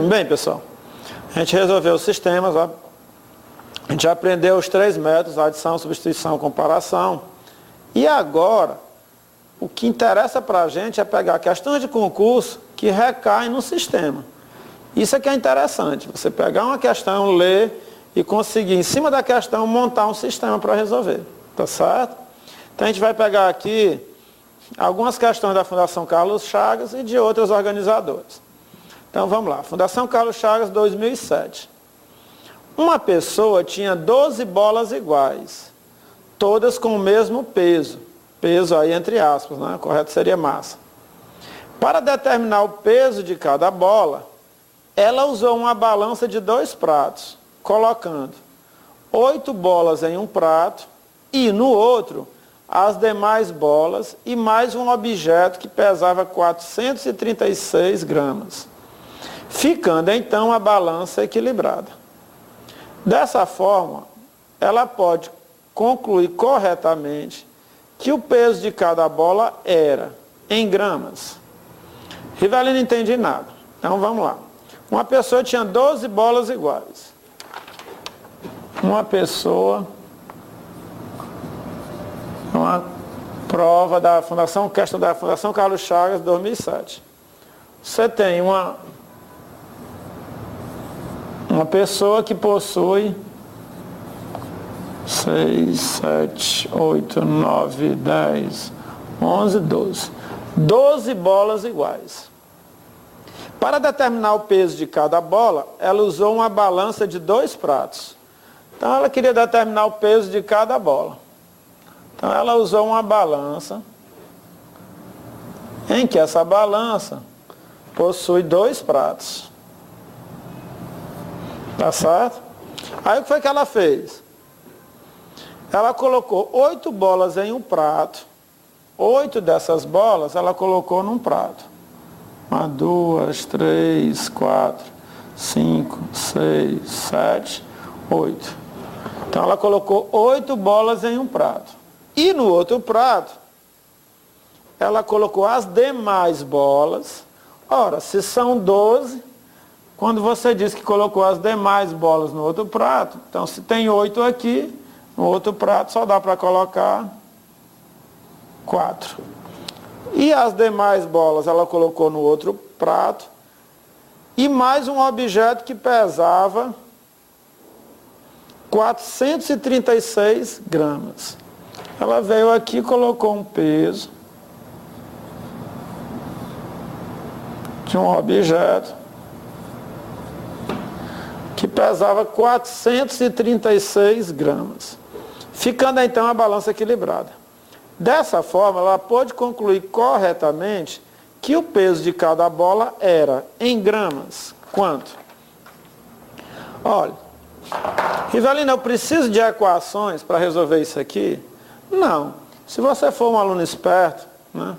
Bem, pessoal, a gente resolveu os sistemas, ó. A gente já aprendeu os 3 métodos, adição, substituição, comparação. E agora, o que interessa para a gente é pegar questões de concurso que recaem no sistema. Isso é que é interessante, você pegar uma questão, ler e conseguir, em cima da questão, montar um sistema para resolver. Tá certo? Então a gente vai pegar aqui algumas questões da Fundação Carlos Chagas e de outros organizadores. Então vamos lá, Fundação Carlos Chagas 2007. Uma pessoa tinha 12 bolas iguais, todas com o mesmo peso. Peso aí entre aspas, né? O correto seria massa. Para determinar o peso de cada bola, ela usou uma balança de 2 pratos, colocando 8 bolas em um prato e no outro as demais bolas e mais um objeto que pesava 436 gramas, ficando então a balança equilibrada. Dessa forma, ela pode concluir corretamente que o peso de cada bola era em gramas. Rivelino não entende nada. Então vamos lá. Uma pessoa tinha 12 bolas iguais. Uma prova da Fundação, questão da Fundação Carlos Chagas 2007. Você tem uma pessoa que possui 6, 7, 8, 9, 10, 11, 12. 12 bolas iguais. Para determinar o peso de cada bola, ela usou uma balança de 2 pratos. Então ela queria determinar o peso de cada bola. Então ela usou uma balança em que essa balança possui 2 pratos. Tá certo? Aí o que foi que ela fez? Ela colocou 8 bolas em um prato. 8 dessas bolas ela colocou num prato. 1, 2, 3, 4, 5, 6, 7, 8. Então ela colocou 8 bolas em um prato. E no outro prato, ela colocou as demais bolas. Ora, se são 12, quando você diz que colocou as demais bolas no outro prato, então se tem 8 aqui, no outro prato só dá para colocar 4. E as demais bolas ela colocou no outro prato. E mais um objeto que pesava 436 gramas. Ela veio aqui e colocou um peso de um objeto que pesava 436 gramas. Ficando então a balança equilibrada. Dessa forma, ela pôde concluir corretamente que o peso de cada bola era, em gramas, quanto? Olha, Rivelino, eu preciso de equações para resolver isso aqui? Não. Se você for um aluno esperto, né,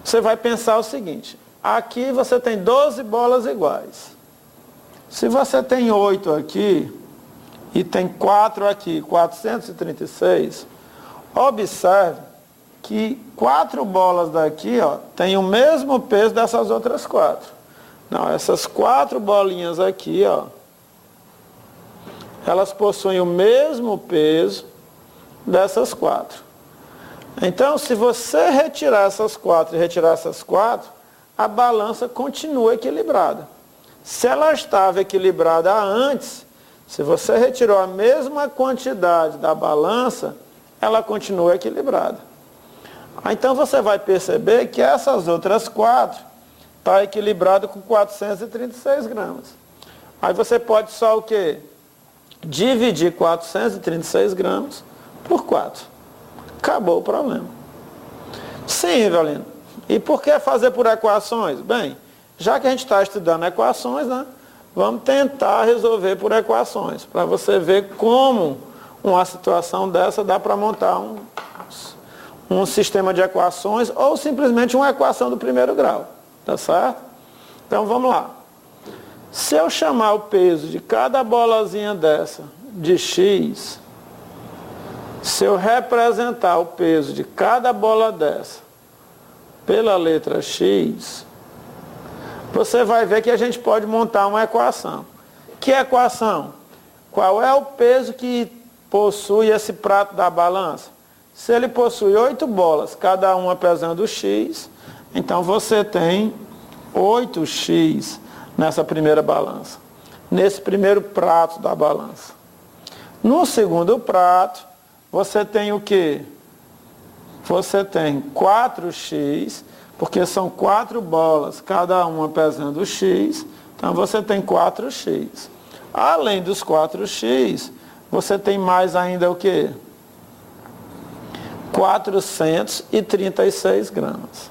você vai pensar o seguinte, aqui você tem 12 bolas iguais. Se você tem 8 aqui e tem 4 aqui, 436, observe que 4 bolas daqui, ó, tem o mesmo peso dessas outras 4. Não, essas 4 bolinhas aqui, ó, elas possuem o mesmo peso dessas 4. Então, se você retirar essas 4 e retirar essas 4, a balança continua equilibrada. Se ela estava equilibrada antes, se você retirou a mesma quantidade da balança, ela continua equilibrada. Então você vai perceber que essas outras 4 estão equilibradas com 436 gramas. Aí você pode só o quê? Dividir 436 gramas por 4. Acabou o problema. Sim, Rivelino. E por que fazer por equações? Bem, já que a gente está estudando equações, né, vamos tentar resolver por equações, para você ver como uma situação dessa dá para montar um sistema de equações ou simplesmente uma equação do primeiro grau. Tá certo? Então vamos lá. Se eu chamar o peso de cada bolazinha dessa de X, se eu representar o peso de cada bola dessa pela letra X, você vai ver que a gente pode montar uma equação. Que equação? Qual é o peso que possui esse prato da balança? Se ele possui 8 bolas, cada uma pesando X, então você tem 8X nessa primeira balança, nesse primeiro prato da balança. No segundo prato, você tem o quê? Você tem 4X, porque são 4 bolas, cada uma pesando X, então você tem 4X. Além dos 4X, você tem mais ainda o quê? 436 gramas.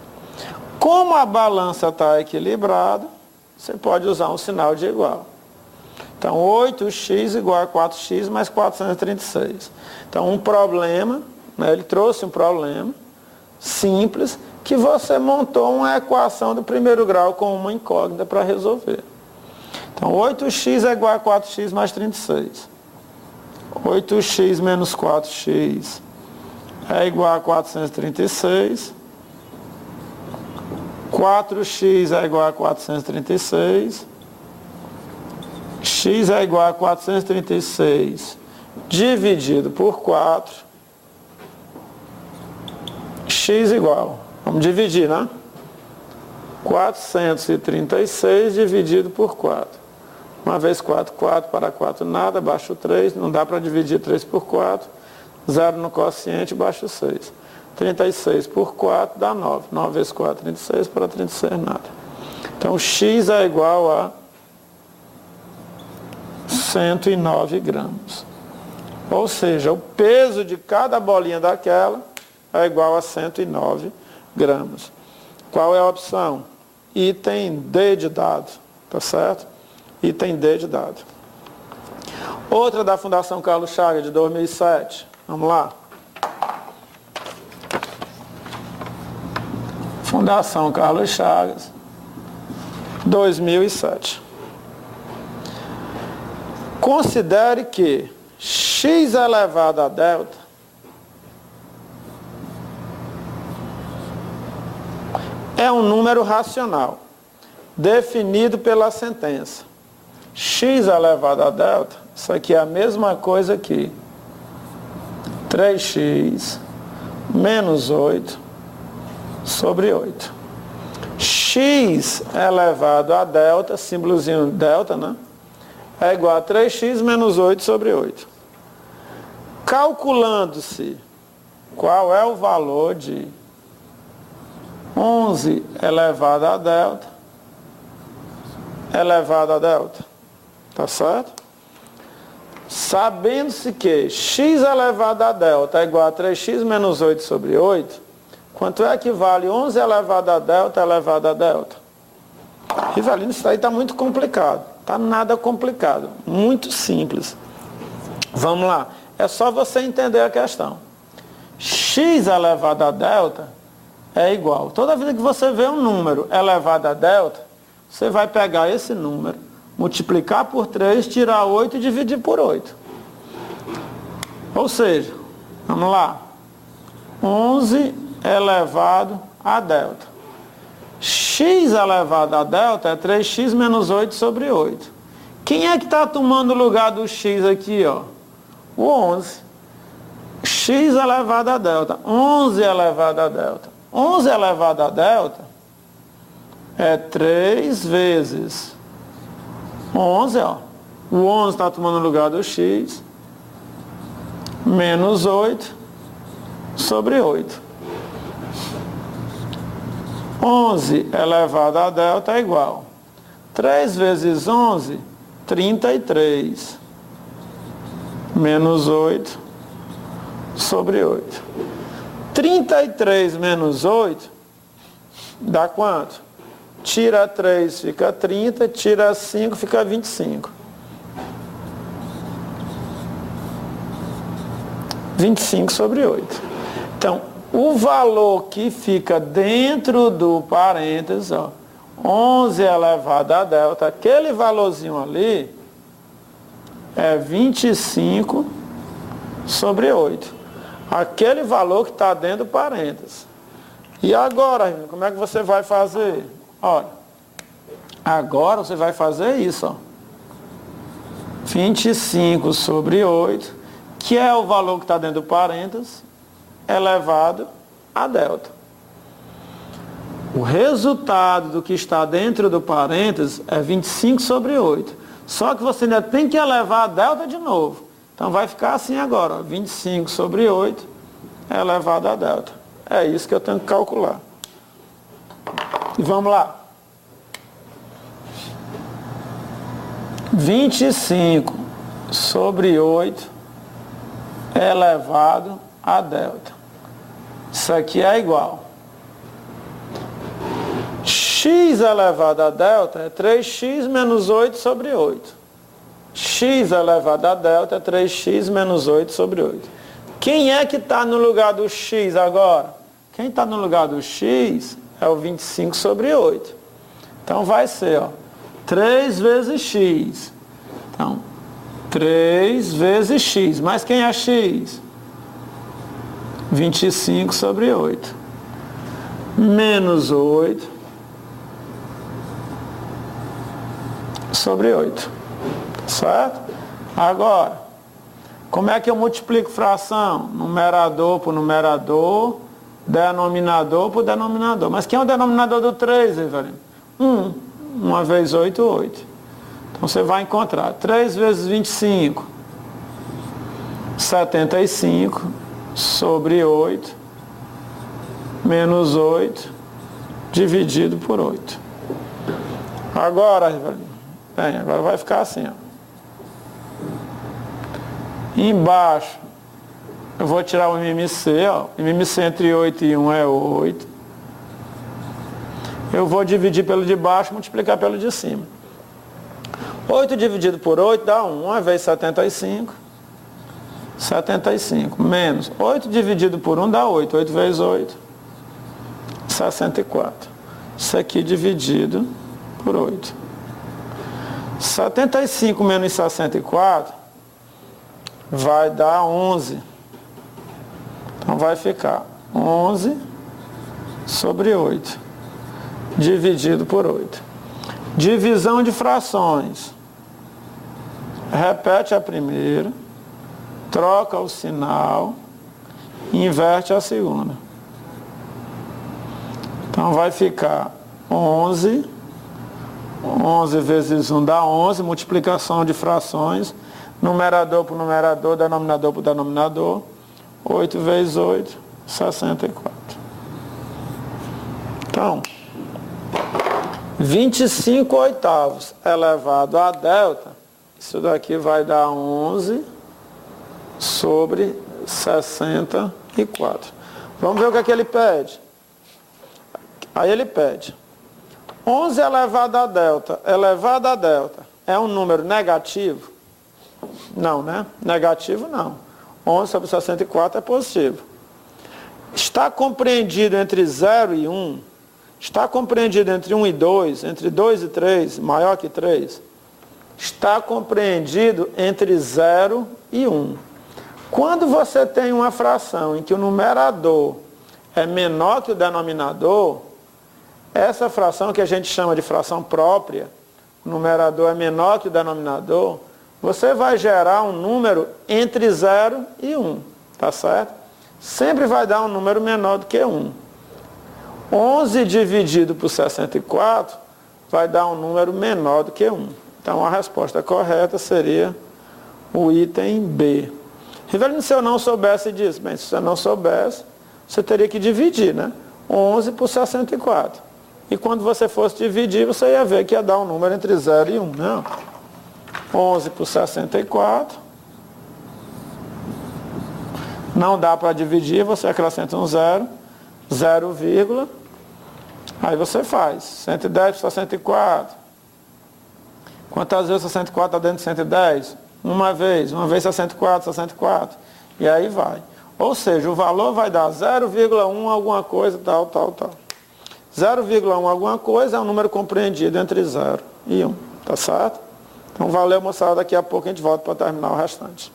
Como a balança está equilibrada, você pode usar um sinal de igual. Então, 8x igual a 4x mais 436. Então, um problema, né, ele trouxe um problema simples, que você montou uma equação do primeiro grau com uma incógnita para resolver. Então, 8x é igual a 4x mais 36. 8x menos 4x é igual a 436. 4x é igual a 436. X é igual a 436 dividido por 4. X igual, vamos dividir, né? 436 dividido por 4. Uma vez 4, 4 para 4 nada, baixo 3, não dá para dividir 3 por 4. 0 no quociente, baixo 6. 36 por 4 dá 9. 9 vezes 4, 36, para 36 nada. Então, X é igual a 109 gramas. Ou seja, o peso de cada bolinha daquela é igual a 109 gramas. Qual é a opção? Item D de dado, tá certo? Item D de dado. Outra da Fundação Carlos Chagas, de 2007. Vamos lá. Fundação Carlos Chagas, 2007. Considere que x elevado a delta é um número racional, definido pela sentença. X elevado a delta, isso aqui é a mesma coisa aqui. 3x menos 8 sobre 8. X elevado a delta, símbolozinho delta, né? É igual a 3x menos 8 sobre 8. Calculando-se qual é o valor de 11 elevado a delta, elevado a delta. Tá certo? Sabendo-se que x elevado a delta é igual a 3x menos 8 sobre 8, quanto é que vale 11 elevado a delta elevado a delta? Rivelino, isso aí está muito complicado. Está nada complicado. Muito simples. Vamos lá. É só você entender a questão. X elevado a delta é igual. Toda vez que você vê um número elevado a delta, você vai pegar esse número, multiplicar por 3, tirar 8 e dividir por 8. Ou seja, vamos lá. 11 elevado a delta. X elevado a delta é 3x menos 8 sobre 8. Quem é que está tomando o lugar do x aqui, ó? O 11. X elevado a delta. 11 elevado a delta. 11 elevado a delta é 3 vezes 11, ó. O 11 está tomando o lugar do x. Menos 8 sobre 8. 11 elevado a delta é igual. 3 vezes 11, 33. Menos 8 sobre 8. 33 menos 8 dá quanto? Tira 3, fica 30. Tira 5, fica 25. 25 sobre 8. Então, o valor que fica dentro do parênteses, ó, 11 elevado a delta, aquele valorzinho ali é 25 sobre 8. Aquele valor que está dentro do parênteses. E agora, como é que você vai fazer? Olha, Agora você vai fazer isso, ó. 25 sobre 8, que é o valor que está dentro do parênteses, elevado a delta. O resultado do que está dentro do parênteses é 25 sobre 8. Só que você ainda tem que elevar a delta de novo. Então vai ficar assim agora, ó, 25 sobre 8 elevado a delta. É isso que eu tenho que calcular. E vamos lá. 25 sobre 8 elevado a delta. Isso aqui é igual. X elevado a delta é 3x menos 8 sobre 8. X elevado a delta é 3x menos 8 sobre 8. Quem é que está no lugar do x agora? Quem está no lugar do x é o 25 sobre 8. Então vai ser, ó, 3 vezes x. Então, 3 vezes x. Mas quem é x? 25 sobre 8. Menos 8 sobre 8. Certo? Agora, como é que eu multiplico fração? Numerador por numerador, denominador por denominador. Mas quem é o denominador do 3, Evelino? 1. 1 vezes 8, 8. Então você vai encontrar 3 vezes 25, 75 sobre 8, menos 8, dividido por 8. Agora, Evelino, bem, agora vai ficar assim, ó. Embaixo, eu vou tirar o MMC, ó. MMC entre 8 e 1 é 8. Eu vou dividir pelo de baixo, multiplicar pelo de cima. 8 dividido por 8 dá 1. 1 vezes 75. 75. Menos 8 dividido por 1 dá 8. 8 vezes 8. 64. Isso aqui dividido por 8. 75 menos 64 vai dar 11. Então vai ficar 11 sobre 8, dividido por 8. Divisão de frações. Repete a primeira, troca o sinal, inverte a segunda. Então vai ficar 11. 11 vezes 1 dá 11, multiplicação de frações, numerador por numerador, denominador por denominador, 8 vezes 8, 64. Então, 25 oitavos elevado a delta, isso daqui vai dar 11 sobre 64. Vamos ver o que é que ele pede. Aí ele pede 11 elevado a delta, é um número negativo? Não, né? Negativo não. 11 sobre 64 é positivo. Está compreendido entre 0 e 1? Está compreendido entre 1 e 2? Entre 2 e 3? Maior que 3? Está compreendido entre 0 e 1. Quando você tem uma fração em que o numerador é menor que o denominador, essa fração que a gente chama de fração própria, o numerador é menor que o denominador, você vai gerar um número entre 0 e 1, tá certo? Sempre vai dar um número menor do que 1. 11 dividido por 64 vai dar um número menor do que 1. Então a resposta correta seria o item B. Rivelino, se eu não soubesse disso, bem, se você não soubesse, você teria que dividir, né? 11 por 64. E quando você fosse dividir, você ia ver que ia dar um número entre 0 e 1, né? 11 por 64. Não dá para dividir, você acrescenta um 0, 0, aí você faz 110 por 64. Quantas vezes 64 está dentro de 110? Uma vez 64, 64. E aí vai. Ou seja, o valor vai dar 0,1 alguma coisa, tal. 0,1 alguma coisa é um número compreendido entre 0 e 1. Tá certo? Então valeu, moçada. Daqui a pouco a gente volta para terminar o restante.